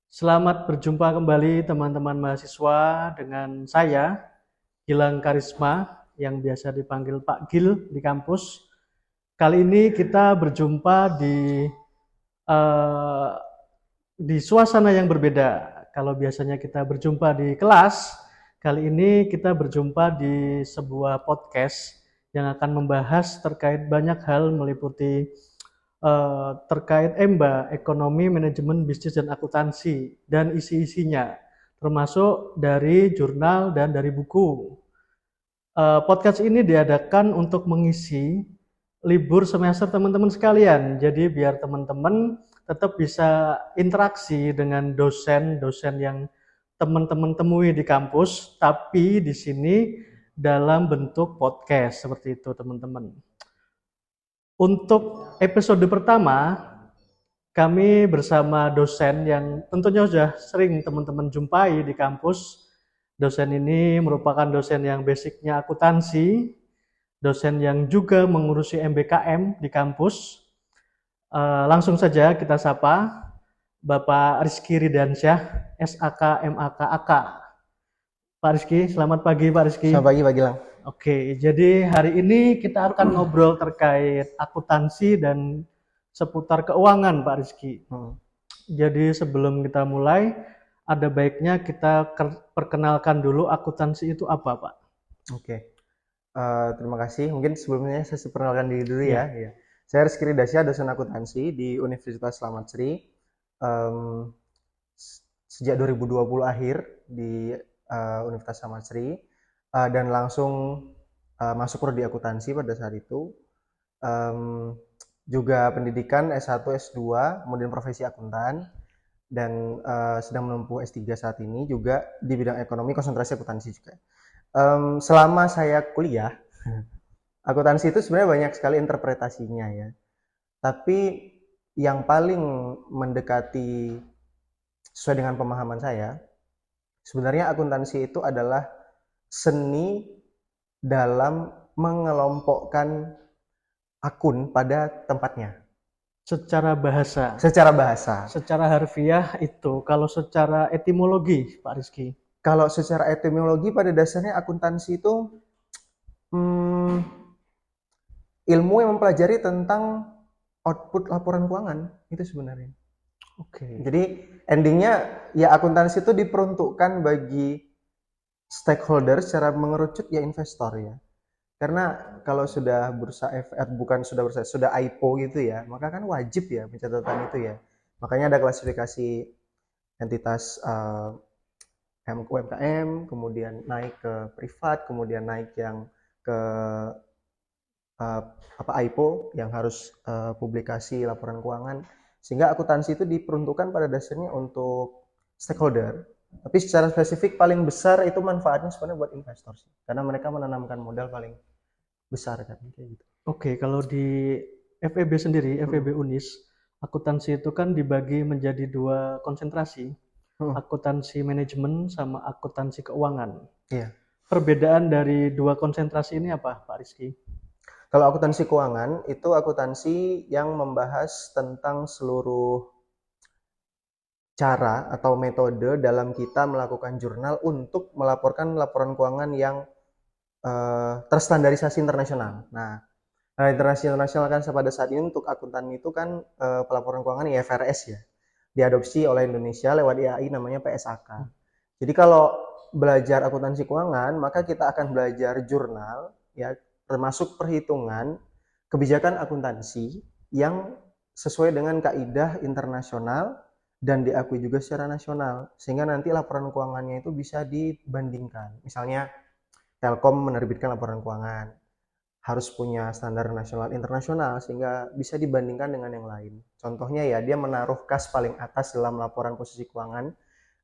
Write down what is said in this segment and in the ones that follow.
Selamat berjumpa kembali teman-teman mahasiswa dengan saya, Gilang Karisma, yang biasa dipanggil Pak Gil di kampus. Kali ini kita berjumpa eh, di suasana yang berbeda. Kalau biasanya kita berjumpa di kelas, kali ini kita berjumpa di sebuah podcast yang akan membahas terkait banyak hal meliputi terkait EMBA, ekonomi, manajemen, bisnis, dan akuntansi, dan isi-isinya, termasuk dari jurnal dan dari buku. Podcast ini diadakan untuk mengisi libur semester teman-teman sekalian. Jadi biar teman-teman tetap bisa interaksi dengan dosen-dosen yang teman-teman temui di kampus, tapi di sini dalam bentuk podcast seperti itu, teman-teman. Untuk episode pertama, kami bersama dosen yang tentunya sudah sering teman-teman jumpai di kampus. Dosen ini merupakan dosen yang basicnya akuntansi, dosen yang juga mengurusi MBKM di kampus. Langsung saja kita sapa Bapak Rizky Ridansyah, SAK MAK AK. Pak Rizky, selamat pagi Pak Rizky. Selamat pagi Pak Gilang. Oke, jadi hari ini kita akan ngobrol terkait akuntansi dan seputar keuangan Pak Rizky. Jadi sebelum kita mulai, ada baiknya kita perkenalkan dulu akuntansi itu apa Pak? Oke. Terima kasih. Mungkin sebelumnya saya perkenalkan diri dulu Ya. ya. Saya Rizky Ridasya, dosen akuntansi di Universitas Slamet Sri. Sejak 2020 akhir di Universitas Slamet Sri dan langsung masuk prodi akuntansi pada saat itu. Juga pendidikan S1, S2, kemudian profesi akuntan dan sedang menempuh S3 saat ini juga di bidang ekonomi, konsentrasi akuntansi juga. Selama saya kuliah, akuntansi itu sebenarnya banyak sekali interpretasinya ya. Tapi yang paling mendekati sesuai dengan pemahaman saya, sebenarnya akuntansi itu adalah seni dalam mengelompokkan akun pada tempatnya. Secara bahasa. Secara bahasa. Secara harfiah itu, kalau secara etimologi Pak Rizky. Kalau secara etimologi pada dasarnya akuntansi itu ilmu yang mempelajari tentang output laporan keuangan itu sebenarnya. Oke. Jadi endingnya ya akuntansi itu diperuntukkan bagi stakeholder secara mengerucut ya investor ya. Karena kalau sudah bursa bukan sudah bursa, sudah IPO gitu ya, maka kan wajib ya pencatatan itu ya. Makanya ada klasifikasi entitas UMKM, kemudian naik ke privat, kemudian naik yang ke IPO yang harus publikasi laporan keuangan, sehingga akuntansi itu diperuntukkan pada dasarnya untuk stakeholder. Tapi secara spesifik paling besar itu manfaatnya sebenarnya buat investor sih, karena mereka menanamkan modal paling besar kan kayak gitu. Oke, kalau di FEB sendiri, FEB Unis, akuntansi itu kan dibagi menjadi dua konsentrasi, akuntansi manajemen sama akuntansi keuangan. Iya. Perbedaan dari dua konsentrasi ini apa, Pak Rizky? Kalau akuntansi keuangan itu akuntansi yang membahas tentang seluruh cara atau metode dalam kita melakukan jurnal untuk melaporkan laporan keuangan yang terstandarisasi internasional. Nah, internasional kan pada saat ini untuk akuntan itu kan pelaporan keuangan IFRS ya, diadopsi oleh Indonesia lewat IAI namanya PSAK. Jadi kalau belajar akuntansi keuangan, maka kita akan belajar jurnal ya, termasuk perhitungan kebijakan akuntansi yang sesuai dengan kaidah internasional dan diakui juga secara nasional, sehingga nanti laporan keuangannya itu bisa dibandingkan. Misalnya Telkom menerbitkan laporan keuangan, harus punya standar nasional internasional sehingga bisa dibandingkan dengan yang lain. Contohnya ya, dia menaruh kas paling atas dalam laporan posisi keuangan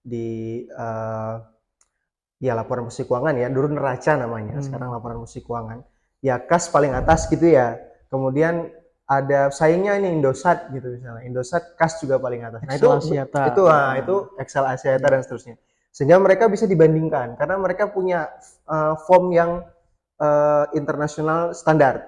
di ya laporan posisi keuangan ya, dulu neraca namanya, sekarang laporan posisi keuangan. Ya kas paling atas gitu ya. Kemudian ada saingnya ini Indosat gitu misalnya. Indosat kas juga paling atas. Nah, itu Excel Asiata dan seterusnya. Sehingga mereka bisa dibandingkan karena mereka punya form yang internasional standar.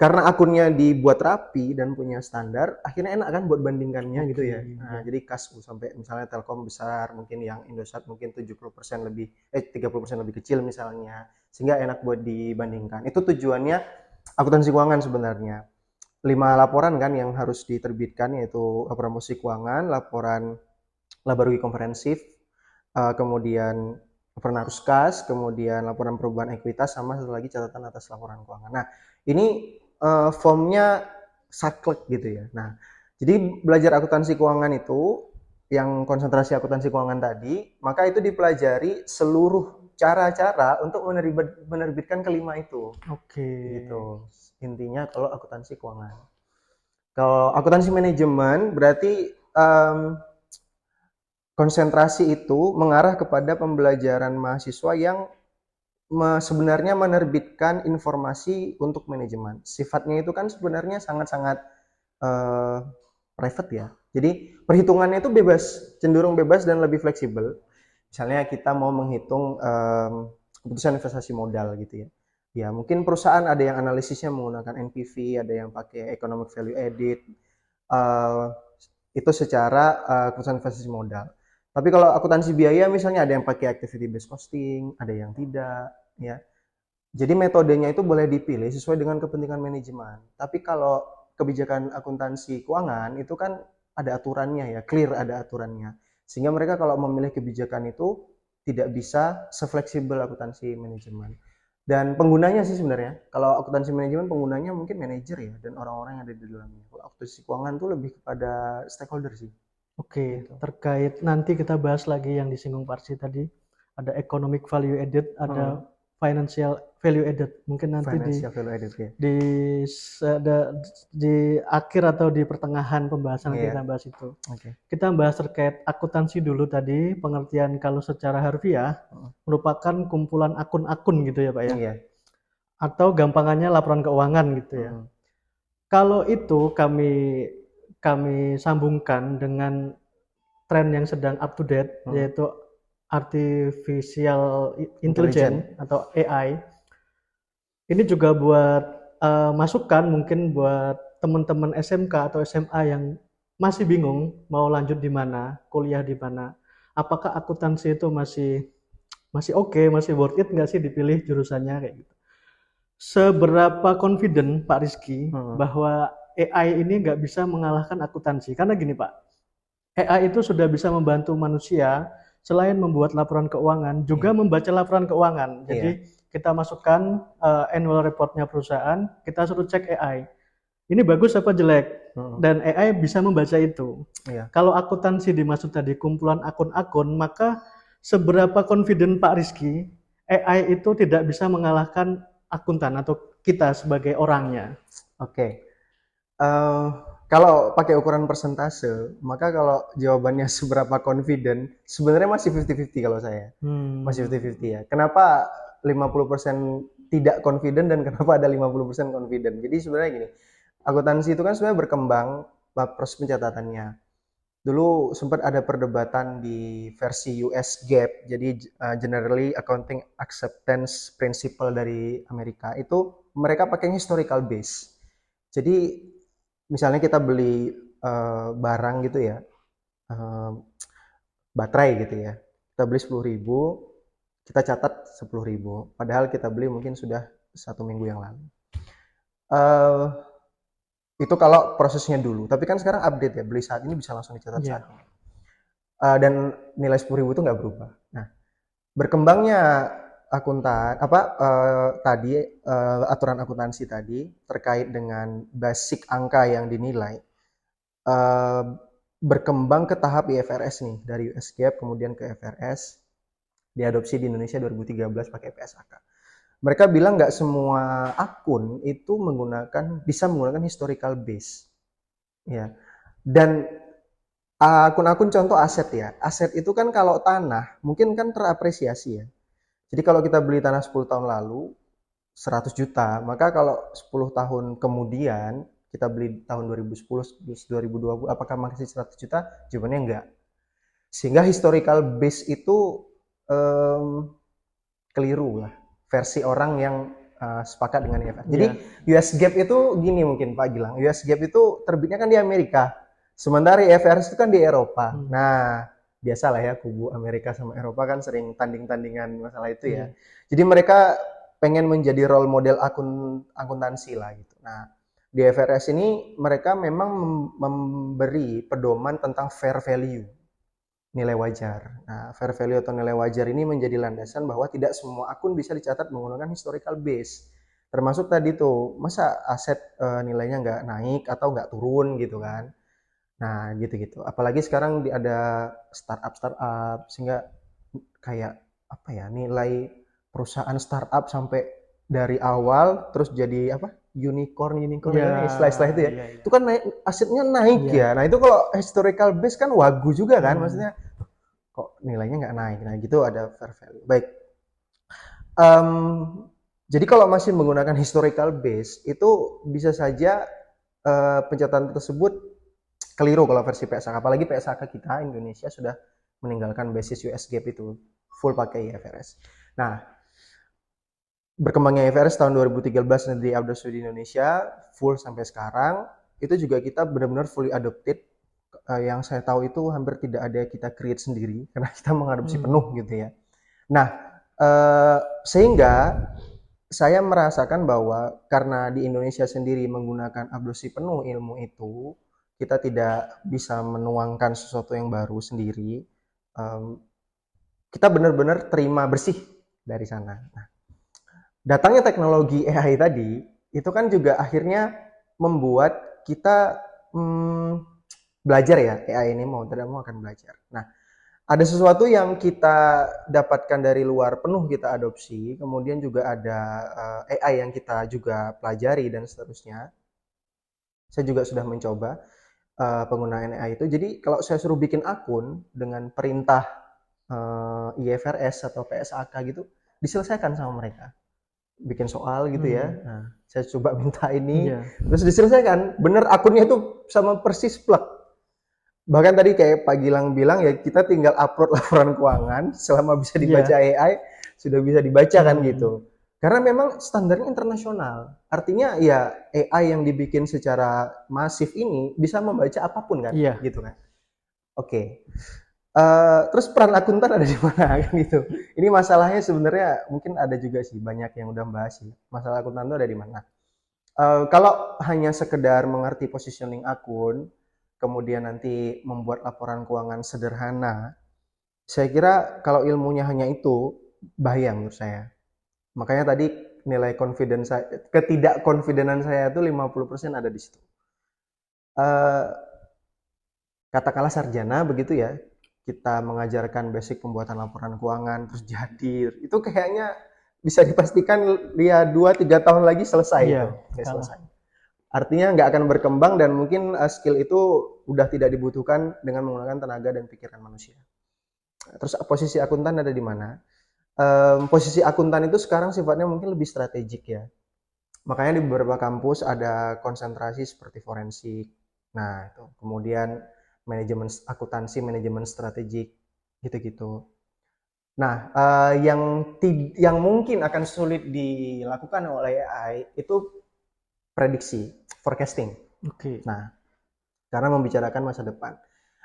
karena akunnya dibuat rapi dan punya standar, akhirnya enak kan buat bandingkannya gitu ya. Oke, Nah, ya. jadi kas sampai misalnya Telkom besar, mungkin yang Indosat mungkin 70% lebih 30% lebih kecil misalnya. Sehingga enak buat dibandingkan. Itu tujuannya akuntansi keuangan sebenarnya. 5 laporan kan yang harus diterbitkan, yaitu laporan posisi keuangan, laporan laba rugi komprehensif, kemudian laporan arus kas, kemudian laporan perubahan ekuitas, sama satu lagi catatan atas laporan keuangan. Nah, ini formnya saklek gitu ya. Nah, jadi belajar akuntansi keuangan itu, yang konsentrasi akuntansi keuangan tadi, maka itu dipelajari seluruh cara-cara untuk menerbitkan kelima itu. Oke. Gitu. Intinya kalau akuntansi keuangan. Kalau akuntansi manajemen berarti konsentrasi itu mengarah kepada pembelajaran mahasiswa yang sebenarnya menerbitkan informasi untuk manajemen. Sifatnya itu kan sebenarnya sangat-sangat eh, private ya. Jadi perhitungannya itu bebas, cenderung bebas dan lebih fleksibel. Misalnya kita mau menghitung keputusan investasi modal gitu ya. Ya mungkin perusahaan ada yang analisisnya menggunakan NPV, ada yang pakai economic value added. eh, itu secara keputusan investasi modal. Tapi kalau akuntansi biaya misalnya ada yang pakai activity based costing, ada yang tidak, ya. Jadi metodenya itu boleh dipilih sesuai dengan kepentingan manajemen. Tapi kalau kebijakan akuntansi keuangan itu kan ada aturannya ya, clear ada aturannya. Sehingga mereka kalau memilih kebijakan itu tidak bisa sefleksibel akuntansi manajemen. Dan penggunanya sih sebenarnya, kalau akuntansi manajemen penggunanya mungkin manajer ya dan orang-orang yang ada di dalamnya. Kalau akuntansi keuangan tuh lebih kepada stakeholder sih. Oke, Gitu. terkait nanti kita bahas lagi yang disinggung Pak Arsi tadi. Ada economic value added, Hmm. ada financial value added. Mungkin nanti Financial value added ya. di di akhir atau di pertengahan pembahasan nanti Iya. kita bahas itu. Oke. Kita bahas terkait akuntansi dulu tadi, pengertian kalau secara harfiah Hmm. merupakan kumpulan akun-akun gitu ya Pak ya. Iya. Atau gampangannya laporan keuangan gitu ya. Hmm. Kalau itu kami kami sambungkan dengan tren yang sedang up to date, Hmm. yaitu artificial Intelligent. intelligence atau AI. Ini juga buat masukan mungkin buat teman-teman SMK atau SMA yang masih bingung mau lanjut di mana, kuliah di mana. Apakah akuntansi itu masih masih oke, masih worth it nggak sih dipilih jurusannya kayak gitu. Seberapa confident Pak Rizky Hmm. bahwa AI ini nggak bisa mengalahkan akuntansi? Karena gini Pak, AI itu sudah bisa membantu manusia selain membuat laporan keuangan, juga Iya. membaca laporan keuangan. Iya. Jadi kita masukkan annual reportnya perusahaan, kita suruh cek AI. Ini bagus apa jelek? Hmm. Dan AI bisa membaca itu. Iya. Kalau akuntansi dimaksud tadi kumpulan akun-akun, maka seberapa confident Pak Rizky AI itu tidak bisa mengalahkan akuntan atau kita sebagai orangnya? Oke. Eh, kalau pakai ukuran persentase, maka kalau jawabannya seberapa confident, sebenarnya masih 50-50 kalau saya. Masih 50-50 ya. Kenapa 50% tidak confident dan kenapa ada 50% confident? Jadi sebenarnya gini, akuntansi itu kan sebenarnya berkembang proses pencatatannya. Dulu sempat ada perdebatan di versi US GAAP, jadi Generally Accounting Acceptance Principle dari Amerika, itu mereka pakai historical base. Jadi misalnya kita beli barang gitu ya, eh, baterai gitu ya, kita beli 10.000, kita catat 10.000, padahal kita beli mungkin sudah 1 minggu yang lalu. Eh, itu kalau prosesnya dulu, tapi kan sekarang update ya, beli saat ini bisa langsung dicatat saat Ya, ini. Dan nilai 10.000 itu nggak berubah. Nah, berkembangnya akuntan apa tadi aturan akuntansi tadi terkait dengan basic angka yang dinilai, eh, berkembang ke tahap IFRS nih, dari US GAAP kemudian ke IFRS, diadopsi di Indonesia 2013 pakai PSAK. Mereka bilang nggak semua akun itu bisa menggunakan historical base, ya. Dan akun-akun contoh aset ya. Aset itu kan kalau tanah mungkin kan terapresiasi ya. Jadi kalau kita beli tanah 10 tahun lalu 100 juta, maka kalau 10 tahun kemudian kita beli tahun 2010, 2020, apakah masih 100 juta? Jawabannya enggak. Sehingga historical base itu keliru lah. Versi orang yang sepakat dengan IFRS. Jadi Iya. US GAAP itu gini mungkin Pak Gilang, US GAAP itu terbitnya kan di Amerika, sementara IFRS itu kan di Eropa. Hmm. Nah, biasalah ya kubu Amerika sama Eropa kan sering tanding-tandingan masalah itu ya. Iya. Jadi mereka pengen menjadi role model akuntansi lah gitu. Nah, di IFRS ini mereka memang memberi pedoman tentang fair value, nilai wajar. Nah, fair value atau nilai wajar ini menjadi landasan bahwa tidak semua akun bisa dicatat menggunakan historical base. Termasuk tadi tuh, masa aset nilainya nggak naik atau nggak turun gitu kan. Nah, gitu-gitu. Apalagi sekarang ada startup sehingga kayak apa ya, nilai perusahaan startup sampai dari awal terus jadi apa? Unicorn Ya, itu istilah-istilah itu ya. iya, iya. Itu kan naik, asetnya naik Iya. ya. Nah, itu kalau historical base kan wagu juga kan, Hmm. maksudnya kok nilainya nggak naik. Nah, gitu ada fair value. Baik. Em, jadi kalau masih menggunakan historical base itu bisa saja pencatatan tersebut keliru kalau versi PSAK. Apalagi PSAK kita Indonesia sudah meninggalkan basis US GAAP itu full pakai IFRS. Nah, berkembangnya IFRS tahun 2013 di adopsi di Indonesia full sampai sekarang itu juga kita benar-benar fully adopted. Yang saya tahu itu hampir tidak ada kita create sendiri karena kita mengadopsi Hmm. penuh gitu ya. Nah, sehingga saya merasakan bahwa karena di Indonesia sendiri menggunakan adopsi penuh ilmu itu, kita tidak bisa menuangkan sesuatu yang baru sendiri. Kita benar-benar terima bersih dari sana. Nah, datangnya teknologi AI tadi itu kan juga akhirnya membuat kita belajar ya, AI ini mau tidak mau akan belajar. Nah, ada sesuatu yang kita dapatkan dari luar penuh kita adopsi, kemudian juga ada AI yang kita juga pelajari dan seterusnya. Saya juga sudah mencoba penggunaan AI itu. Jadi kalau saya suruh bikin akun dengan perintah IFRS atau PSAK gitu, diselesaikan sama mereka. Bikin soal gitu ya. Hmm. Nah, saya coba minta ini, Iya. terus diselesaikan. Bener akunnya itu sama persis plek. Bahkan tadi kayak Pak Gilang bilang ya kita tinggal upload laporan keuangan selama bisa dibaca Iya. AI sudah bisa dibaca kan Hmm. gitu. Karena memang standarnya internasional. Artinya ya AI yang dibikin secara masif ini bisa membaca apapun kan Iya. gitu kan. Oke. Terus peran akuntan ada di mana kan gitu. Ini masalahnya sebenarnya mungkin ada juga sih banyak yang udah bahas sih. Masalah akuntan itu ada di mana. Kalau hanya sekedar mengerti positioning akun, kemudian nanti membuat laporan keuangan sederhana, saya kira kalau ilmunya hanya itu, bahaya menurut saya. Makanya tadi nilai confidence saya, ketidak-confidentan saya itu 50% ada di situ. Eh, Katakanlah sarjana begitu ya, kita mengajarkan basic pembuatan laporan keuangan, terus jadi, itu kayaknya bisa dipastikan dia 2-3 tahun lagi selesai Iya. itu, nggak Kalah. selesai. Artinya nggak akan berkembang dan mungkin skill itu udah tidak dibutuhkan dengan menggunakan tenaga dan pikiran manusia. Terus posisi akuntan ada di mana? Posisi akuntan itu sekarang sifatnya mungkin lebih strategik ya. Makanya di beberapa kampus ada konsentrasi seperti forensik. Nah, itu. Kemudian manajemen akuntansi, manajemen strategik, gitu-gitu. Nah, yang mungkin akan sulit dilakukan oleh AI itu prediksi, forecasting. Oke. Nah, karena membicarakan masa depan.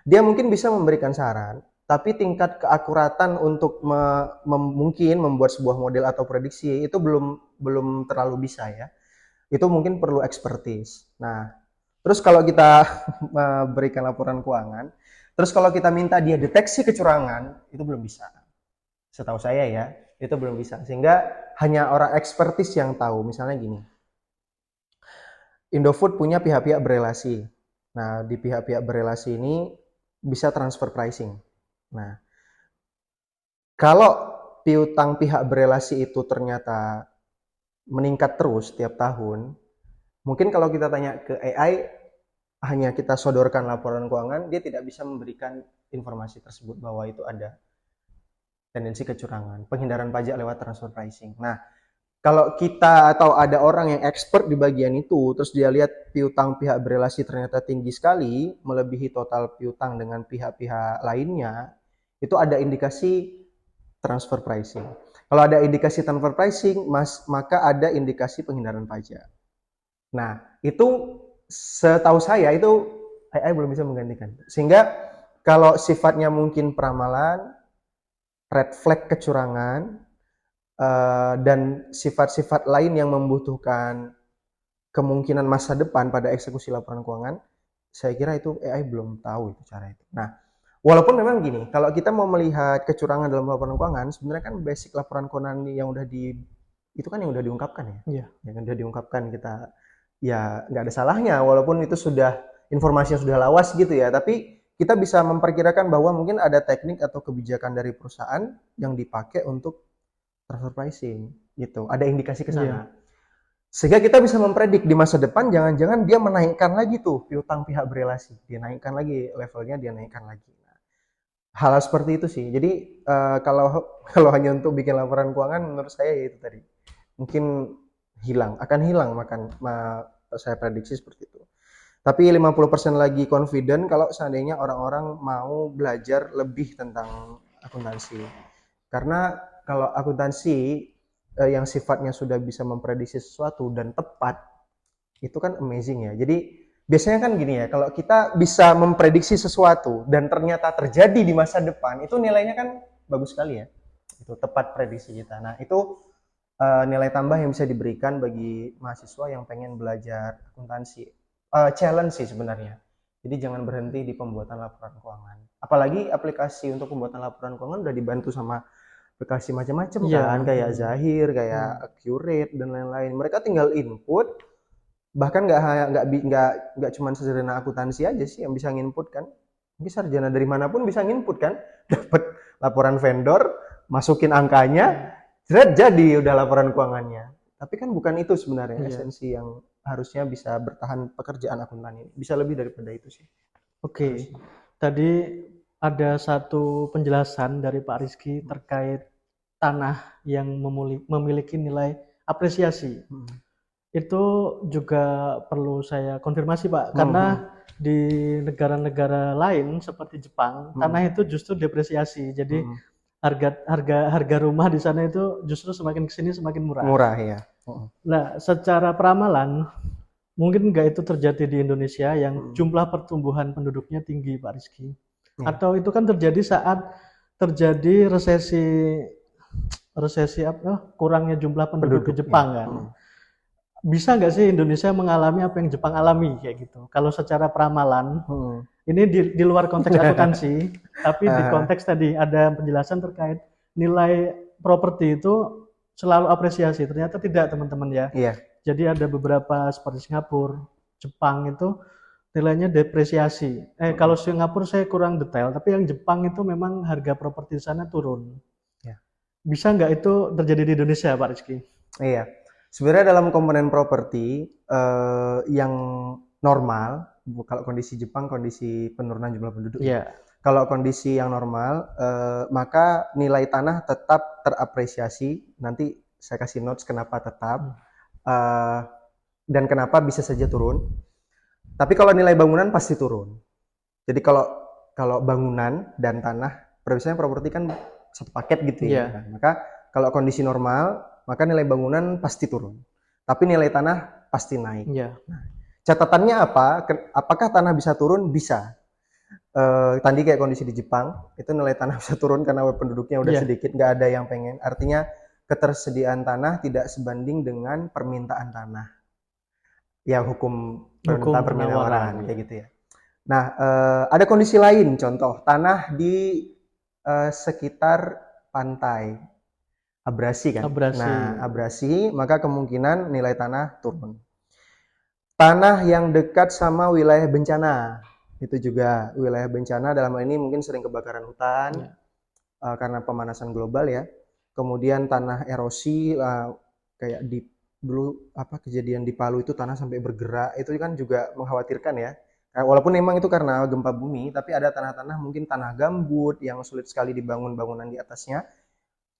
Dia mungkin bisa memberikan saran, tapi tingkat keakuratan untuk mungkin membuat sebuah model atau prediksi itu belum terlalu bisa ya. Itu mungkin perlu expertise. Nah, terus kalau kita berikan laporan keuangan, terus kalau kita minta dia deteksi kecurangan, itu belum bisa. Setahu saya ya, itu belum bisa. Sehingga hanya orang expertise yang tahu. Misalnya gini, Indofood punya pihak-pihak berelasi. Nah, di pihak-pihak berelasi ini bisa transfer pricing. Nah, kalau piutang pihak berelasi itu ternyata meningkat terus tiap tahun, mungkin kalau kita tanya ke AI, hanya kita sodorkan laporan keuangan, dia tidak bisa memberikan informasi tersebut bahwa itu ada tendensi kecurangan, penghindaran pajak lewat transfer pricing. Nah, kalau kita atau ada orang yang expert di bagian itu, terus dia lihat piutang pihak berelasi ternyata tinggi sekali, melebihi total piutang dengan pihak-pihak lainnya, itu ada indikasi transfer pricing. Kalau ada indikasi transfer pricing, maka ada indikasi penghindaran pajak. Nah, itu setahu saya itu AI belum bisa menggantikan. Sehingga kalau sifatnya mungkin peramalan, red flag kecurangan, dan sifat-sifat lain yang membutuhkan kemungkinan masa depan pada eksekusi laporan keuangan, saya kira itu AI belum tahu itu cara itu. Nah, walaupun memang gini, kalau kita mau melihat kecurangan dalam laporan keuangan, sebenarnya kan basic laporan keuangan yang udah itu kan yang udah diungkapkan ya. Iya. Yang udah diungkapkan kita ya nggak ada salahnya walaupun itu sudah informasi yang sudah lawas gitu ya, tapi kita bisa memperkirakan bahwa mungkin ada teknik atau kebijakan dari perusahaan yang dipakai untuk transfer pricing gitu. Ada indikasi ke sana. Iya. Sehingga kita bisa mempredik di masa depan jangan-jangan dia menaikkan lagi tuh piutang pihak berelasi. Dia naikkan lagi levelnya, dia naikkan lagi. Hal seperti itu sih. Jadi kalau kalau hanya untuk bikin laporan keuangan menurut saya ya itu tadi. Mungkin akan hilang saya prediksi seperti itu. Tapi 50% lagi confident kalau seandainya orang-orang mau belajar lebih tentang akuntansi. Karena kalau akuntansi yang sifatnya sudah bisa memprediksi sesuatu dan tepat, itu kan amazing ya. Jadi biasanya kan gini ya, kalau kita bisa memprediksi sesuatu dan ternyata terjadi di masa depan, itu nilainya kan bagus sekali ya. Itu tepat prediksi kita. Nah, itu nilai tambah yang bisa diberikan bagi mahasiswa yang pengen belajar akuntansi. Challenge sih sebenarnya. Jadi jangan berhenti di pembuatan laporan keuangan. Apalagi aplikasi untuk pembuatan laporan keuangan udah dibantu sama aplikasi macam-macam kan, kayak Zahir, kayak Accurate dan lain-lain. Mereka tinggal input, bahkan nggak cuma sederhana akuntansi aja sih yang bisa nginput kan. Mungkin sarjana dari manapun bisa nginput kan, dapat laporan vendor, masukin angkanya, jadi udah laporan keuangannya. Tapi kan bukan itu sebenarnya esensi yang harusnya bisa bertahan pekerjaan akuntan ini. Bisa lebih daripada itu sih. Oke. Tadi ada satu penjelasan dari Pak Rizky terkait tanah yang memiliki nilai apresiasi. Itu juga perlu saya konfirmasi Pak, karena di negara-negara lain seperti Jepang, tanah itu justru depresiasi. Jadi harga rumah di sana itu justru semakin kesini semakin murah. Murah ya. Nah, secara peramalan mungkin nggak itu terjadi di Indonesia yang jumlah pertumbuhan penduduknya tinggi, Pak Rizky. Atau itu kan terjadi saat terjadi resesi kurangnya jumlah penduduk di Jepang kan. Bisa nggak sih Indonesia mengalami apa yang Jepang alami kayak gitu? Kalau secara peramalan, ini di luar konteks akuntansi, tapi di konteks tadi ada penjelasan terkait nilai properti itu selalu apresiasi. Ternyata tidak teman-teman ya. Iya. Jadi ada beberapa seperti Singapura, Jepang itu nilainya depresiasi. Kalau Singapura saya kurang detail, tapi yang Jepang itu memang harga properti di sana turun. Ya. Bisa nggak itu terjadi di Indonesia, Pak Rizky? Iya. Sebenarnya dalam komponen properti yang normal, kalau kondisi Jepang kondisi penurunan jumlah penduduk. Iya. Kalau kondisi yang normal, maka nilai tanah tetap terapresiasi. Nanti saya kasih notes kenapa tetap dan kenapa bisa saja turun. Tapi kalau nilai bangunan pasti turun. Jadi kalau bangunan dan tanah, biasanya properti kan satu paket gitu ya. Nah, maka kalau kondisi normal, maka nilai bangunan pasti turun. Tapi nilai tanah pasti naik. Nah, catatannya apa? Apakah tanah bisa turun? Bisa. Tadi kayak kondisi di Jepang, itu nilai tanah bisa turun karena penduduknya udah sedikit, nggak ada yang pengen. Artinya ketersediaan tanah tidak sebanding dengan permintaan tanah. Ya hukum permintaan penawaran kayak gitu ya. Nah, ada kondisi lain, contoh tanah di sekitar pantai, abrasi kan. Nah, abrasi, maka kemungkinan nilai tanah turun. Tanah yang dekat sama wilayah bencana, itu juga wilayah bencana dalam hal ini mungkin sering kebakaran hutan karena pemanasan global ya. Kemudian tanah erosi kayak dulu kejadian di Palu itu tanah sampai bergerak, itu kan juga mengkhawatirkan ya. Walaupun memang itu karena gempa bumi, tapi ada tanah-tanah mungkin tanah gambut yang sulit sekali dibangun bangunan di atasnya,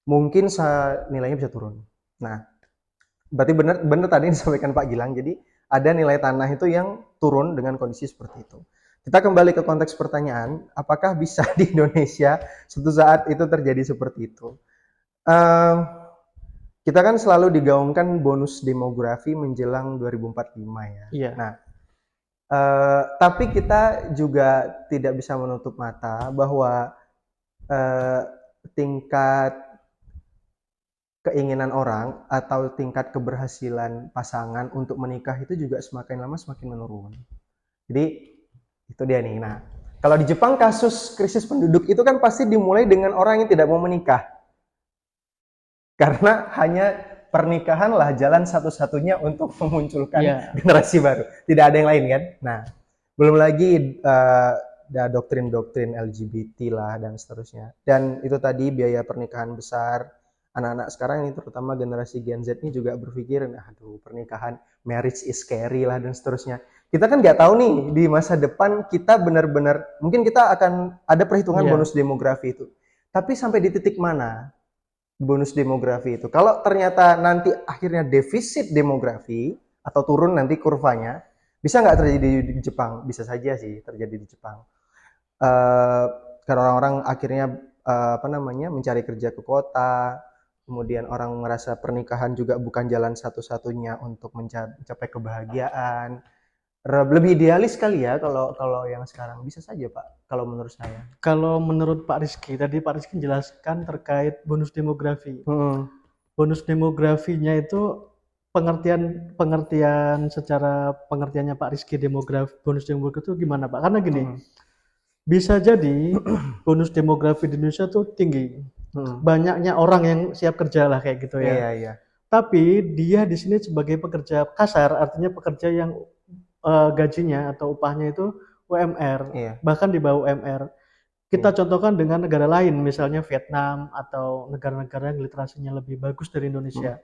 mungkin nilainya bisa turun. Nah, berarti benar tadi yang disampaikan Pak Gilang. Jadi ada nilai tanah itu yang turun dengan kondisi seperti itu. Kita kembali ke konteks pertanyaan, apakah bisa di Indonesia suatu saat itu terjadi seperti itu? kita kan selalu digaungkan bonus demografi menjelang 2045 ya. Iya. Nah, tapi kita juga tidak bisa menutup mata bahwa tingkat keinginan orang atau tingkat keberhasilan pasangan untuk menikah itu juga semakin lama semakin menurun. Jadi itu dia nih. Nah, kalau di Jepang kasus krisis penduduk itu kan pasti dimulai dengan orang yang tidak mau menikah. Karena hanya pernikahanlah jalan satu-satunya untuk memunculkan generasi baru. Tidak ada yang lain kan? Nah, belum lagi doktrin-doktrin LGBT lah dan seterusnya. Dan itu tadi biaya pernikahan besar. Anak-anak sekarang ini terutama generasi Gen Z ini juga berpikir, aduh pernikahan, marriage is scary lah dan seterusnya. Kita kan nggak tahu nih di masa depan kita benar-benar, mungkin kita akan ada perhitungan bonus demografi itu. Tapi sampai di titik mana bonus demografi itu? Kalau ternyata nanti akhirnya defisit demografi atau turun nanti kurvanya, bisa nggak terjadi di Jepang? Bisa saja sih terjadi di Jepang. Karena orang-orang akhirnya mencari kerja ke kota, kemudian orang merasa pernikahan juga bukan jalan satu-satunya untuk mencapai kebahagiaan. Lebih idealis kali ya kalau yang sekarang. Bisa saja Pak, kalau menurut saya. Kalau menurut Pak Rizky, tadi Pak Rizky jelaskan terkait bonus demografi. Bonus demografinya itu pengertian secara pengertiannya Pak Rizky bonus demografi itu gimana Pak? Karena gini, bisa jadi bonus demografi di Indonesia tuh tinggi. Banyaknya orang yang siap kerja lah kayak gitu ya. Iya. Tapi dia di sini sebagai pekerja kasar, artinya pekerja yang gajinya atau upahnya itu UMR, bahkan di bawah UMR. Kita contohkan dengan negara lain, misalnya Vietnam atau negara-negara yang literasinya lebih bagus dari Indonesia.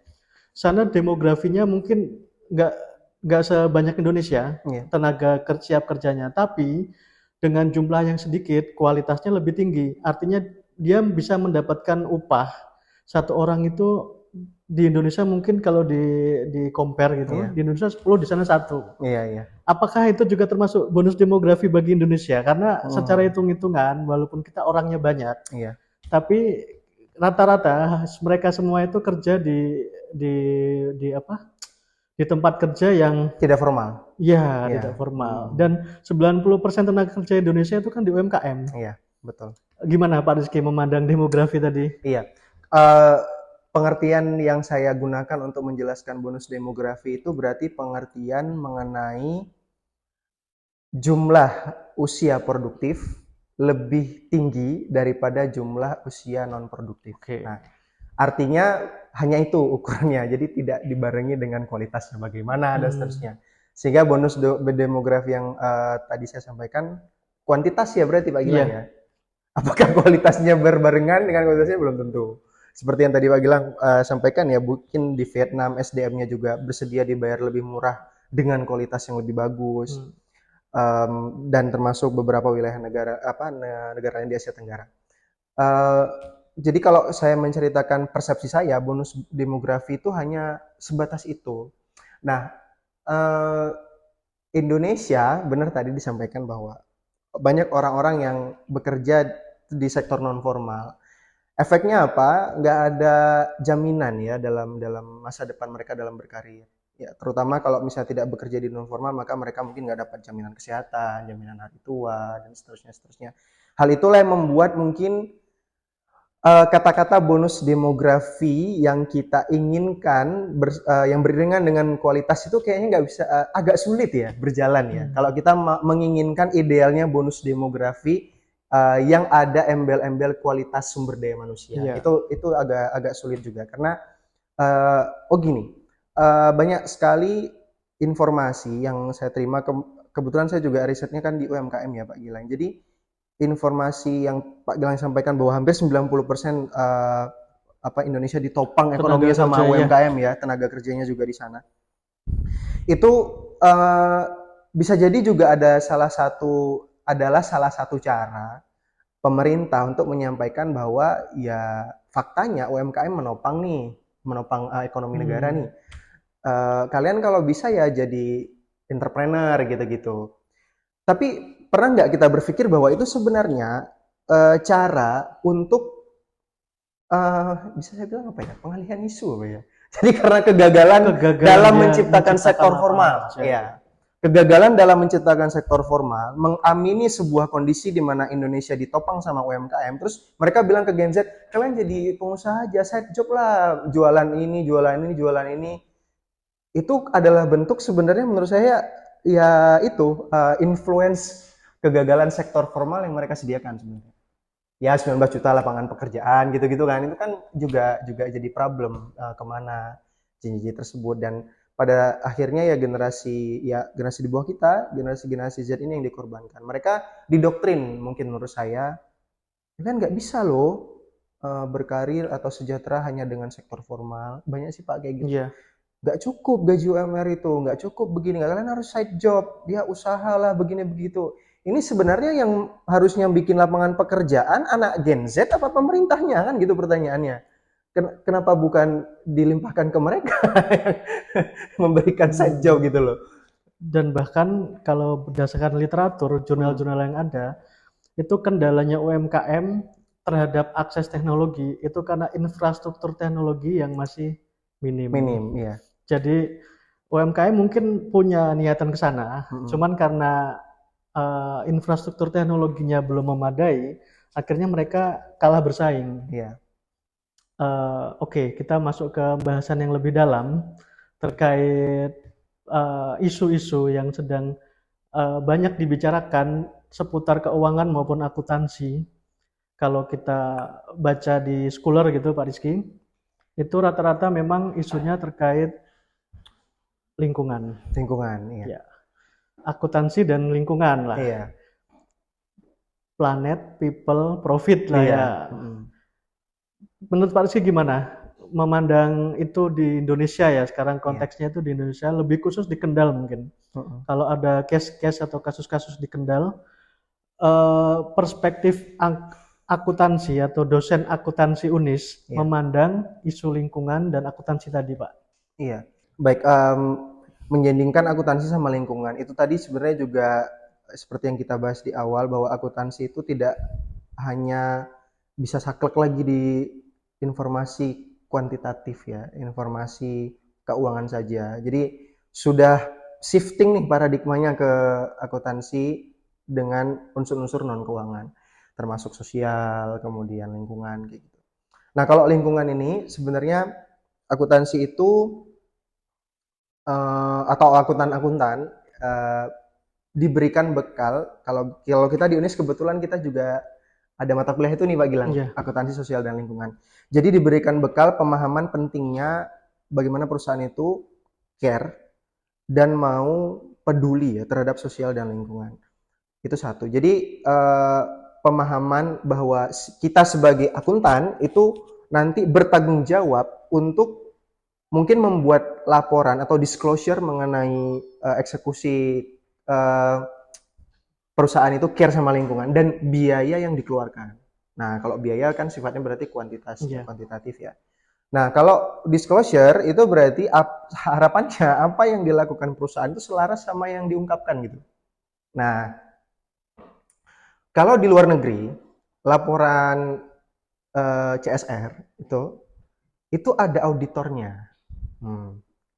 Sana demografinya mungkin nggak sebanyak Indonesia, tenaga siap kerjanya, tapi dengan jumlah yang sedikit, kualitasnya lebih tinggi. Artinya dia bisa mendapatkan upah satu orang itu di Indonesia mungkin kalau di compare gitu, di Indonesia 10, di sana 1. Iya. Apakah itu juga termasuk bonus demografi bagi Indonesia? Karena secara hitung-hitungan, walaupun kita orangnya banyak, tapi rata-rata mereka semua itu kerja di tempat kerja yang tidak formal. Iya, tidak formal. Dan 90% tenaga kerja Indonesia itu kan di UMKM. Iya, betul. Gimana Pak Rizky memandang demografi tadi? Iya. Pengertian yang saya gunakan untuk menjelaskan bonus demografi itu berarti pengertian mengenai jumlah usia produktif lebih tinggi daripada jumlah usia non produktif. Nah, artinya hanya itu ukurannya, jadi tidak dibarengi dengan kualitasnya bagaimana dan seterusnya. Sehingga bonus demografi yang tadi saya sampaikan kuantitas ya berarti Pak Gilang ya. Apakah kualitasnya berbarengan dengan kualitasnya belum tentu. Seperti yang tadi Pak Gilang sampaikan ya, mungkin di Vietnam SDM-nya juga bersedia dibayar lebih murah dengan kualitas yang lebih bagus. Dan termasuk beberapa wilayah negara di Asia Tenggara. Jadi kalau saya menceritakan persepsi saya, bonus demografi itu hanya sebatas itu. Nah, Indonesia benar tadi disampaikan bahwa banyak orang-orang yang bekerja di sektor non formal. Efeknya apa? Nggak ada jaminan ya dalam masa depan mereka dalam berkarir. Ya, terutama kalau misalnya tidak bekerja di non formal, maka mereka mungkin nggak dapat jaminan kesehatan, jaminan hari tua, dan seterusnya. Hal itulah yang membuat mungkin kata-kata bonus demografi yang kita inginkan yang beriringan dengan kualitas itu kayaknya nggak bisa, agak sulit ya berjalan ya. Kalau kita menginginkan idealnya bonus demografi yang ada embel-embel kualitas sumber daya manusia, itu agak sulit juga karena banyak sekali informasi yang saya terima, kebetulan saya juga risetnya kan di UMKM ya Pak Gilang. Jadi informasi yang Pak Gilang sampaikan bahwa hampir 90% Indonesia ditopang ekonominya sama UMKM ya, tenaga kerjanya juga di sana. Itu bisa jadi juga adalah salah satu cara pemerintah untuk menyampaikan bahwa ya faktanya UMKM menopang ekonomi negara nih. Kalian kalau bisa ya jadi entrepreneur gitu-gitu. Tapi pernah nggak kita berpikir bahwa itu sebenarnya cara untuk bisa saya bilang pengalihan isu apa ya? Jadi karena kegagalan dalam dia menciptakan sektor lapangan formal, kerja. ya. Kegagalan dalam menciptakan sektor formal mengamini sebuah kondisi di mana Indonesia ditopang sama UMKM, terus mereka bilang ke Gen Z, kalian jadi pengusaha aja, side job lah, jualan ini, jualan ini, jualan ini. Itu adalah bentuk sebenarnya menurut saya ya itu influence kegagalan sektor formal yang mereka sediakan sebenarnya. Ya 19 juta lapangan pekerjaan gitu-gitu kan, itu kan juga jadi problem kemana janji tersebut. Dan pada akhirnya ya generasi di bawah kita, generasi Z ini yang dikorbankan. Mereka didoktrin mungkin menurut saya, kan nggak bisa loh berkarir atau sejahtera hanya dengan sektor formal. Banyak sih Pak kayak gitu. Iya. Nggak cukup gaji UMR itu, nggak cukup begini, kalian harus side job, dia usahalah begini begitu. Ini sebenarnya yang harusnya bikin lapangan pekerjaan anak Gen Z apa pemerintahnya kan gitu pertanyaannya. Kenapa bukan dilimpahkan ke mereka memberikan side job gitu loh. Dan bahkan kalau berdasarkan literatur, jurnal-jurnal yang ada, itu kendalanya UMKM terhadap akses teknologi itu karena infrastruktur teknologi yang masih minim. Minim, ya. Jadi UMKM mungkin punya niatan ke sana, cuman karena infrastruktur teknologinya belum memadai, akhirnya mereka kalah bersaing. Iya. Oke, kita masuk ke bahasan yang lebih dalam terkait isu-isu yang sedang banyak dibicarakan seputar keuangan maupun akuntansi. Kalau kita baca di Scholar gitu Pak Rizky, itu rata-rata memang isunya terkait lingkungan. Lingkungan, iya. Ya. Akuntansi dan lingkungan lah. Iya. Planet, people, profit lah Iya. ya. Menurut Pak Rizky gimana? Memandang itu di Indonesia ya, sekarang konteksnya itu di Indonesia, lebih khusus di Kendal mungkin. Kalau ada case-case atau kasus-kasus di Kendal, perspektif akuntansi atau dosen akuntansi UNIS memandang isu lingkungan dan akuntansi tadi, Pak. Iya, baik. Menjandingkan akuntansi sama lingkungan itu tadi sebenarnya juga seperti yang kita bahas di awal bahwa akuntansi itu tidak hanya bisa saklek lagi di informasi kuantitatif ya, informasi keuangan saja. Jadi sudah shifting nih paradigmanya ke akuntansi dengan unsur-unsur non keuangan, termasuk sosial, kemudian lingkungan kayak gitu. Nah, kalau lingkungan ini sebenarnya akuntansi itu atau akuntan-akuntan diberikan bekal. Kalau kita di UNIS kebetulan kita juga ada mata kuliah itu nih Pak Gilang, akuntansi sosial dan lingkungan. Jadi diberikan bekal pemahaman pentingnya bagaimana perusahaan itu care dan mau peduli ya terhadap sosial dan lingkungan. Itu satu. Jadi pemahaman bahwa kita sebagai akuntan itu nanti bertanggung jawab untuk mungkin membuat laporan atau disclosure mengenai eksekusi perusahaan itu care sama lingkungan dan biaya yang dikeluarkan. Nah, kalau biaya kan sifatnya berarti kuantitatif ya. Nah, kalau disclosure itu berarti harapannya apa yang dilakukan perusahaan itu selaras sama yang diungkapkan gitu. Nah, kalau di luar negeri laporan CSR itu ada auditornya.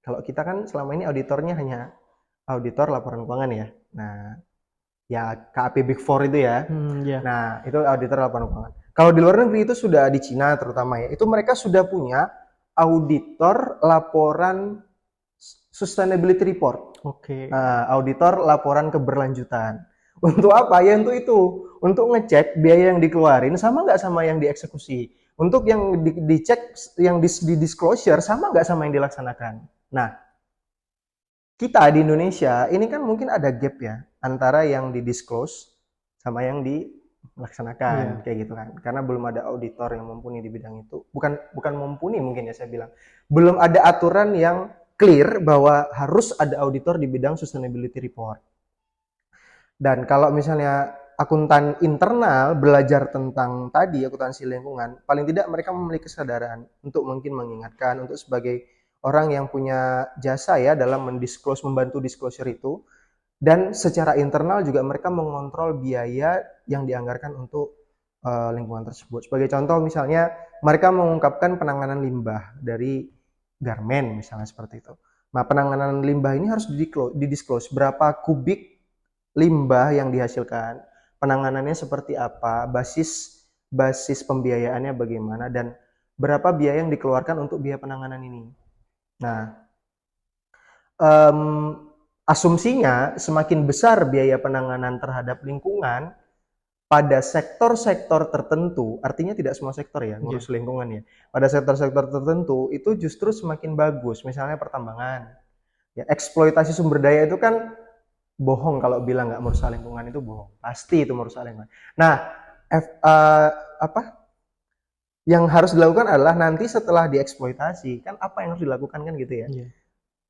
Kalau kita kan selama ini auditornya hanya auditor laporan keuangan ya. Nah, ya KAP Big Four itu ya. Nah, itu auditor laporan keuangan. Kalau di luar negeri itu sudah di Cina terutama ya, itu mereka sudah punya auditor laporan sustainability report. Auditor laporan keberlanjutan. Untuk apa? Ya untuk itu, untuk ngecek biaya yang dikeluarin sama nggak sama yang dieksekusi. Untuk yang dicek, yang di disclosure sama nggak sama yang dilaksanakan. Nah, kita di Indonesia ini kan mungkin ada gap ya antara yang di disclose sama yang dilaksanakan kayak gitu kan. Karena belum ada auditor yang mumpuni di bidang itu. Bukan mumpuni mungkin ya saya bilang. Belum ada aturan yang clear bahwa harus ada auditor di bidang sustainability report. Dan kalau misalnya akuntan internal belajar tentang tadi akuntansi lingkungan, paling tidak mereka memiliki kesadaran untuk mungkin mengingatkan, untuk sebagai orang yang punya jasa ya dalam membantu disclosure itu, dan secara internal juga mereka mengontrol biaya yang dianggarkan untuk lingkungan tersebut. Sebagai contoh misalnya mereka mengungkapkan penanganan limbah dari garmen misalnya seperti itu. Nah, penanganan limbah ini harus didisclose berapa kubik limbah yang dihasilkan, penanganannya seperti apa, basis pembiayaannya bagaimana, dan berapa biaya yang dikeluarkan untuk biaya penanganan ini. Nah, asumsinya semakin besar biaya penanganan terhadap lingkungan pada sektor-sektor tertentu, artinya tidak semua sektor ya ngurus lingkungan ya. Pada sektor-sektor tertentu itu justru semakin bagus, misalnya pertambangan. Ya, eksploitasi sumber daya itu kan bohong kalau bilang nggak merusak lingkungan, itu bohong. Pasti itu merusak lingkungan. Nah, yang harus dilakukan adalah nanti setelah dieksploitasi, kan apa yang harus dilakukan kan gitu ya.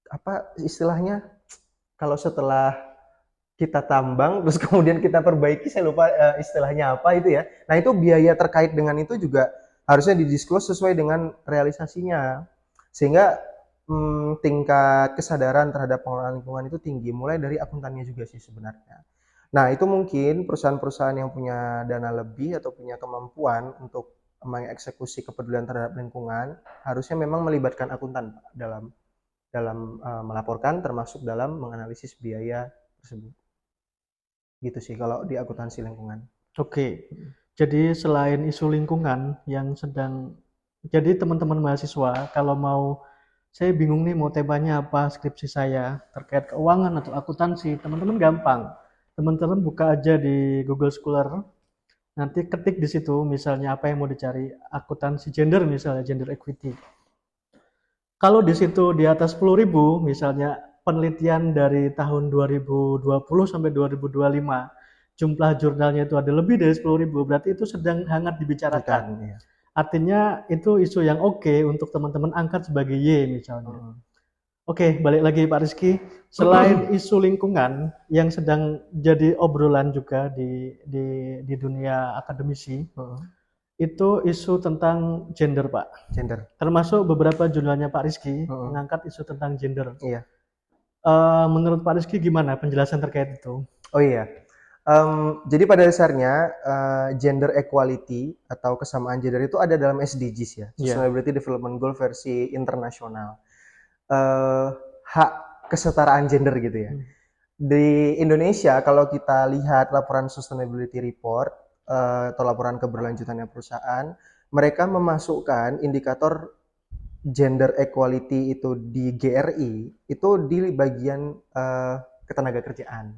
Apa istilahnya, kalau setelah kita tambang terus kemudian kita perbaiki, saya lupa istilahnya apa itu ya. Nah, itu biaya terkait dengan itu juga harusnya didisclose sesuai dengan realisasinya, sehingga tingkat kesadaran terhadap pengelolaan lingkungan itu tinggi, mulai dari akuntannya juga sih sebenarnya. Nah, itu mungkin perusahaan-perusahaan yang punya dana lebih atau punya kemampuan untuk mengeksekusi kepedulian terhadap lingkungan harusnya memang melibatkan akuntan dalam melaporkan, termasuk dalam menganalisis biaya tersebut. Gitu sih kalau di akuntansi lingkungan. Oke, jadi selain isu lingkungan yang sedang, jadi teman-teman mahasiswa kalau mau, saya bingung nih mau temanya apa skripsi saya terkait keuangan atau akuntansi, teman-teman gampang. Teman-teman buka aja di Google Scholar, nanti ketik di situ misalnya apa yang mau dicari, akuntansi gender misalnya, gender equity. Kalau di situ di atas 10.000 misalnya penelitian dari tahun 2020 sampai 2025, jumlah jurnalnya itu ada lebih dari 10.000, berarti itu sedang hangat dibicarakan. Ya. Artinya itu isu yang oke untuk teman-teman angkat sebagai Y misalnya. Oke, balik lagi Pak Rizky. Selain isu lingkungan yang sedang jadi obrolan juga di dunia akademisi, itu isu tentang gender, Pak. Gender. Termasuk beberapa jurnalnya Pak Rizky mengangkat isu tentang gender. Iya. Menurut Pak Rizky gimana penjelasan terkait itu? Oh iya. Jadi pada dasarnya gender equality atau kesamaan gender itu ada dalam SDGs ya, Sustainability Development Goal versi internasional. Hak kesetaraan gender gitu ya. Di Indonesia kalau kita lihat laporan sustainability report atau laporan keberlanjutannya perusahaan, mereka memasukkan indikator gender equality itu di GRI itu di bagian ketenaga kerjaan.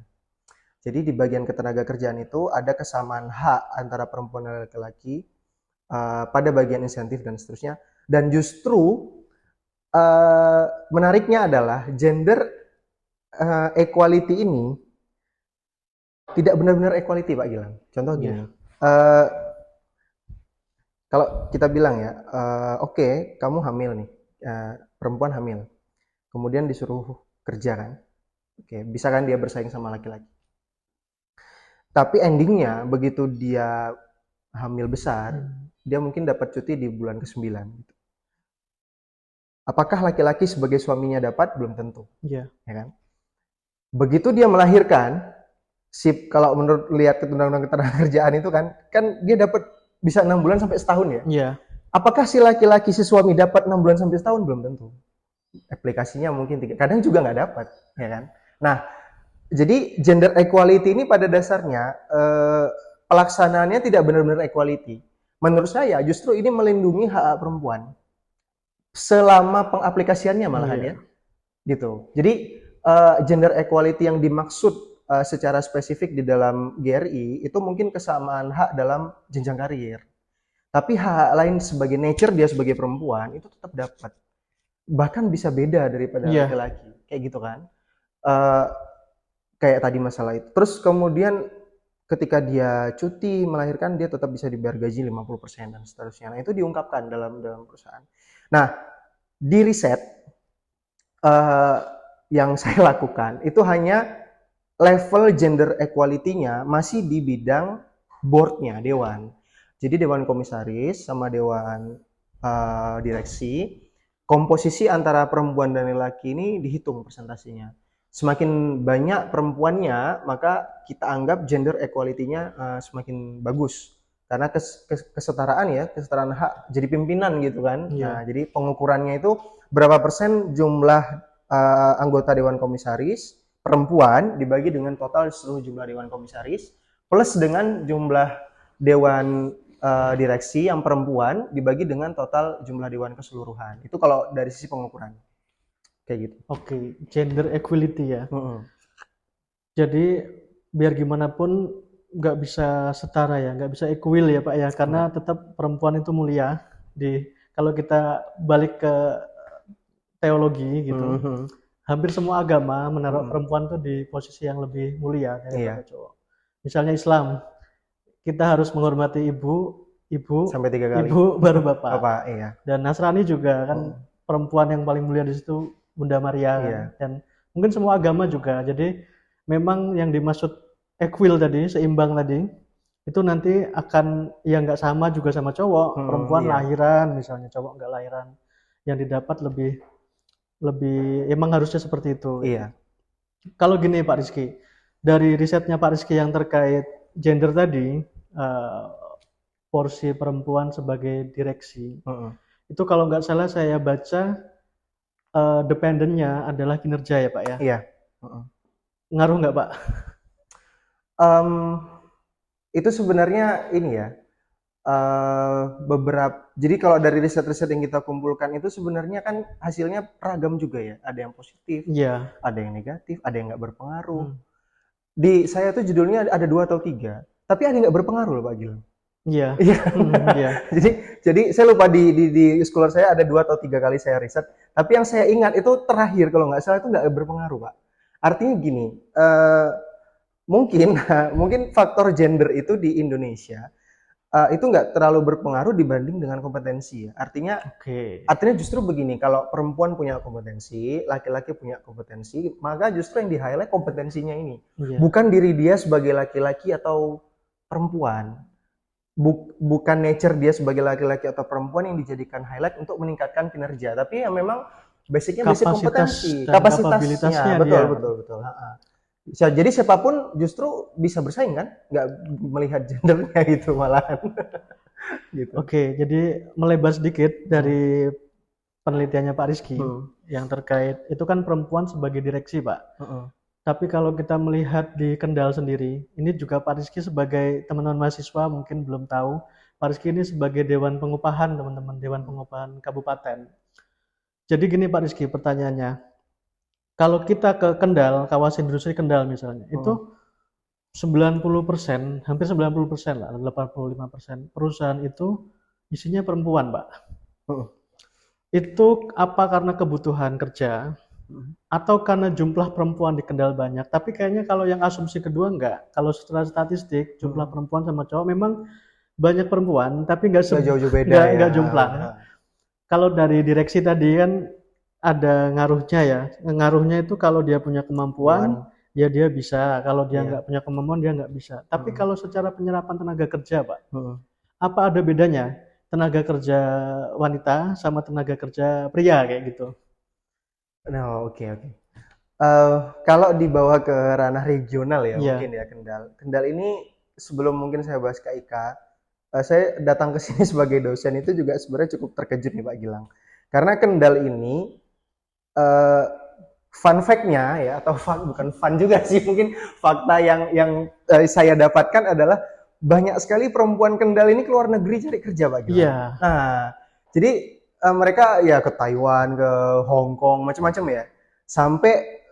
Jadi di bagian ketenaga kerjaan itu ada kesamaan hak antara perempuan dan laki-laki pada bagian insentif dan seterusnya. Dan justru menariknya adalah gender equality ini tidak benar-benar equality, Pak Gilang. Contoh gini, kalau kita bilang ya, oke, kamu hamil nih, perempuan hamil, kemudian disuruh kerja kan, oke, bisa kan dia bersaing sama laki-laki. Tapi endingnya begitu dia hamil besar, dia mungkin dapat cuti di bulan ke-9. Apakah laki-laki sebagai suaminya dapat? Belum tentu. Ya kan? Begitu dia melahirkan, kalau menurut lihat undang-undang ketenagakerjaan itu kan dia dapat bisa 6 bulan sampai setahun ya. Apakah si laki-laki si suami dapat 6 bulan sampai setahun? Belum tentu. Aplikasinya mungkin 3, kadang juga nggak dapat, ya kan? Nah, jadi gender equality ini pada dasarnya pelaksanaannya tidak benar-benar equality. Menurut saya justru ini melindungi hak perempuan selama pengaplikasiannya malahan ya, gitu. Jadi gender equality yang dimaksud secara spesifik di dalam GRI itu mungkin kesamaan hak dalam jenjang karir. Tapi hak lain sebagai nature dia sebagai perempuan itu tetap dapat. Bahkan bisa beda daripada laki-laki. Kayak gitu kan. Kayak tadi masalah itu. Terus kemudian ketika dia cuti melahirkan dia tetap bisa dibayar gaji 50% dan seterusnya. Nah, itu diungkapkan dalam perusahaan. Nah, di riset yang saya lakukan itu hanya level gender equality-nya masih di bidang board-nya, dewan. Jadi dewan komisaris sama dewan direksi, komposisi antara perempuan dan laki-laki ini dihitung presentasinya. Semakin banyak perempuannya, maka kita anggap gender equality-nya semakin bagus. karena kesetaraan ya, kesetaraan hak jadi pimpinan gitu kan. Iya. Nah, jadi pengukurannya itu berapa persen jumlah anggota Dewan Komisaris perempuan dibagi dengan total seluruh jumlah Dewan Komisaris plus dengan jumlah Dewan Direksi yang perempuan dibagi dengan total jumlah Dewan keseluruhan. Itu kalau dari sisi pengukuran. Kayak gitu. Oke, gender equality ya. Mm-mm. Jadi biar gimana pun nggak bisa setara ya, nggak bisa equal ya Pak ya, karena tetap perempuan itu mulia. Kalau kita balik ke teologi gitu, Mhm. hampir semua agama menaruh Mhm. perempuan tuh di posisi yang lebih mulia daripada Iya. cowok. Misalnya Islam, kita harus menghormati ibu, Sampai 3 kali. ibu baru bapak. Bapak, iya. Dan Nasrani juga kan perempuan yang paling mulia di situ Bunda Maria kan. Iya. Dan mungkin semua agama juga. Jadi memang yang dimaksud equal tadi, seimbang tadi, itu nanti akan ya nggak sama juga sama cowok. Perempuan Iya. lahiran misalnya, cowok nggak lahiran. Yang didapat lebih emang harusnya seperti itu. Iya. Kalau gini Pak Rizky, dari risetnya Pak Rizky yang terkait gender tadi, porsi perempuan sebagai direksi, Mm-mm. itu kalau nggak salah saya baca dependennya adalah kinerja ya Pak ya. Iya. Mm-mm. Ngaruh nggak Pak? Itu sebenarnya ini ya, jadi kalau dari riset-riset yang kita kumpulkan itu sebenarnya kan hasilnya ragam juga ya, ada yang positif, Iya. ada yang negatif, ada yang nggak berpengaruh. Di saya tuh judulnya ada 2 atau 3, tapi ada yang nggak berpengaruh loh Pak Gil. Iya. Iya. Iya. Jadi saya lupa di scholar saya ada 2 atau 3 kali saya riset, tapi yang saya ingat itu terakhir kalau nggak salah itu nggak berpengaruh Pak. Artinya gini, mungkin faktor gender itu di Indonesia itu nggak terlalu berpengaruh dibanding dengan kompetensi ya. Artinya justru begini, kalau perempuan punya kompetensi, laki-laki punya kompetensi, maka justru yang di-highlight kompetensinya ini. Iya. Bukan diri dia sebagai laki-laki atau perempuan. Bukan nature dia sebagai laki-laki atau perempuan yang dijadikan highlight untuk meningkatkan kinerja, tapi yang memang basicnya basic kompetensi, kapasitasnya. Betul. Jadi siapapun justru bisa bersaing kan, nggak melihat gendernya gitu malahan. Gitu. Oke, jadi melebar sedikit dari penelitiannya Pak Rizky yang terkait itu kan perempuan sebagai direksi Pak. Tapi kalau kita melihat di Kendal sendiri, ini juga Pak Rizky sebagai teman-teman mahasiswa mungkin belum tahu, Pak Rizky ini sebagai Dewan Pengupahan teman-teman, Dewan Pengupahan Kabupaten. Jadi gini Pak Rizky pertanyaannya, kalau kita ke Kendal, kawasan industri Kendal misalnya, itu 90%, hampir 90% lah, 85% perusahaan itu isinya perempuan Pak. Itu apa karena kebutuhan kerja atau karena jumlah perempuan di Kendal banyak? Tapi kayaknya kalau yang asumsi kedua enggak. Kalau setelah statistik jumlah perempuan sama cowok memang banyak perempuan, tapi enggak jauh-jauh beda enggak jomplang. Kalau dari direksi tadi kan ada ngaruhnya ya. Ngaruhnya itu kalau dia punya kemampuan, ya dia bisa. Kalau dia nggak punya kemampuan, dia nggak bisa. Tapi kalau secara penyerapan tenaga kerja, Pak, apa ada bedanya tenaga kerja wanita sama tenaga kerja pria kayak gitu? Oke. Kalau dibawa ke ranah regional ya, mungkin ya Kendal ini sebelum mungkin saya bahas KIK, saya datang ke sini sebagai dosen itu juga sebenarnya cukup terkejut nih Pak Gilang. Karena Kendal ini fun fact-nya ya, atau bukan fun juga sih, mungkin fakta yang saya dapatkan adalah banyak sekali perempuan Kendal ini keluar negeri cari kerja Pak Gilang. Iya. Nah, jadi mereka ya ke Taiwan, ke Hong Kong, macam-macam ya. Sampai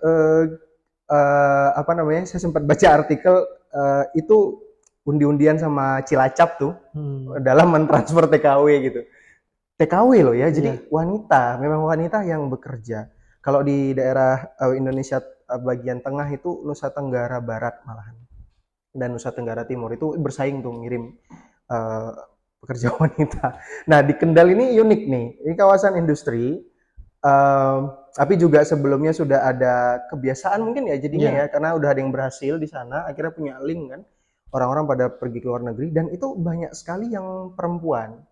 saya sempat baca artikel itu undi-undian sama Cilacap tuh dalam mentransfer TKW gitu. TKW loh ya, jadi memang wanita yang bekerja. Kalau di daerah Indonesia bagian tengah itu Nusa Tenggara Barat malahan dan Nusa Tenggara Timur itu bersaing tuh ngirim pekerja wanita. Nah di Kendal ini unik nih, ini kawasan industri, tapi juga sebelumnya sudah ada kebiasaan mungkin ya jadinya ya, karena udah ada yang berhasil di sana, akhirnya punya link kan, orang-orang pada pergi ke luar negeri dan itu banyak sekali yang perempuan.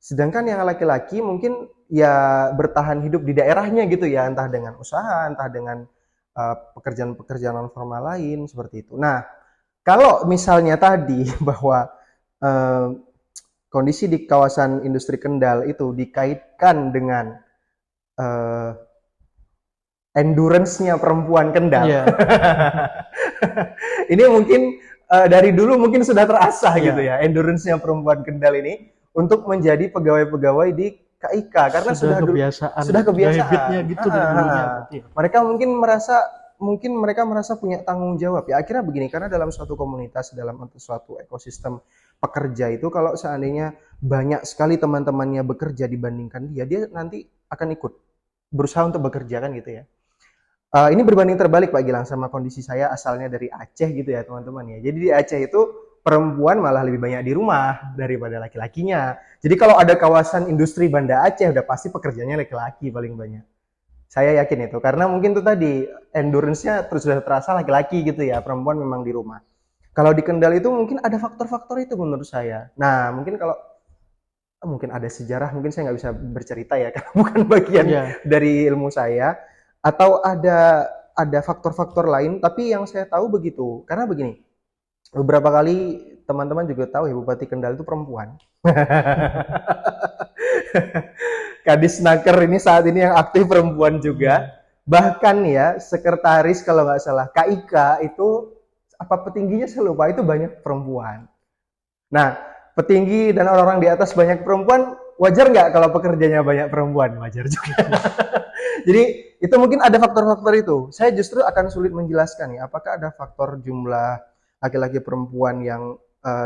Sedangkan yang laki-laki mungkin ya bertahan hidup di daerahnya gitu ya, entah dengan usaha, entah dengan pekerjaan-pekerjaan non formal lain seperti itu. Nah, kalau misalnya tadi bahwa kondisi di kawasan industri Kendal itu dikaitkan dengan eh, endurance-nya perempuan Kendal. Iya. Ini mungkin dari dulu mungkin sudah terasah Iya. gitu ya, endurance-nya perempuan Kendal ini untuk menjadi pegawai-pegawai di KIK karena Sudah kebiasaan, sudah kebiasaan. habitnya gitu dari dulunya berarti ya. Mereka mungkin mereka merasa punya tanggung jawab ya. Akhirnya begini, karena dalam suatu komunitas, dalam suatu ekosistem pekerja itu kalau seandainya banyak sekali teman-temannya bekerja dibandingkan dia nanti akan ikut berusaha untuk bekerja kan gitu ya. Ini berbanding terbalik Pak Gilang sama kondisi saya asalnya dari Aceh gitu ya teman-teman ya. Jadi di Aceh itu perempuan malah lebih banyak di rumah daripada laki-lakinya. Jadi kalau ada kawasan industri Banda Aceh udah pasti pekerjanya laki-laki paling banyak. Saya yakin itu karena mungkin tuh tadi endurance-nya terus sudah terasa laki-laki gitu ya, perempuan memang di rumah. Kalau di Kendal itu mungkin ada faktor-faktor itu menurut saya. Nah, mungkin ada sejarah, mungkin saya nggak bisa bercerita ya karena bukan bagian dari ilmu saya, atau ada faktor-faktor lain, tapi yang saya tahu begitu. Karena begini, beberapa kali teman-teman juga tahu ya Bupati Kendal itu perempuan. Kadis Naker ini saat ini yang aktif perempuan juga. Bahkan ya sekretaris kalau nggak salah KIK itu apa petingginya saya lupa itu banyak perempuan. Nah, petinggi dan orang-orang di atas banyak perempuan, wajar nggak kalau pekerjanya banyak perempuan? Wajar juga. Jadi itu mungkin ada faktor-faktor itu. Saya justru akan sulit menjelaskan ya, apakah ada faktor jumlah laki-laki perempuan yang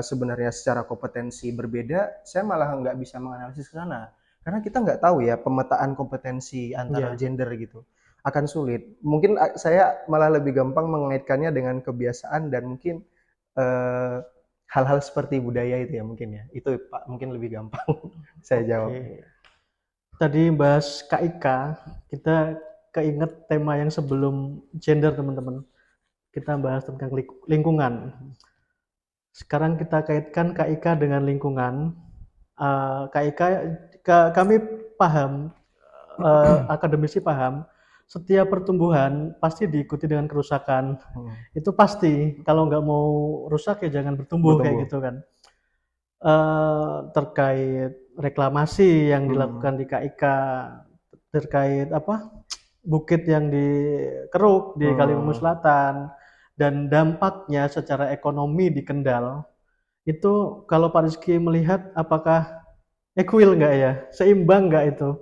sebenarnya secara kompetensi berbeda. Saya malah nggak bisa menganalisis ke sana. Karena kita nggak tahu ya pemetaan kompetensi antara gender gitu. Akan sulit. Mungkin saya malah lebih gampang mengaitkannya dengan kebiasaan dan mungkin hal-hal seperti budaya itu ya mungkin ya. Itu Pak mungkin lebih gampang saya jawab. Tadi bahas KIK, kita keinget tema yang sebelum gender teman-teman. Kita bahas tentang lingkungan. Sekarang kita kaitkan KIK dengan lingkungan. KIK kami paham, akademisi paham, setiap pertumbuhan pasti diikuti dengan kerusakan. Itu pasti. Kalau nggak mau rusak ya jangan bertumbuh. Kayak gitu kan. Terkait reklamasi yang dilakukan di KIK, terkait bukit yang dikeruk di Kalimantan Selatan, dan dampaknya secara ekonomi di Kendal itu kalau Pak Rizky melihat apakah equal nggak ya, seimbang nggak itu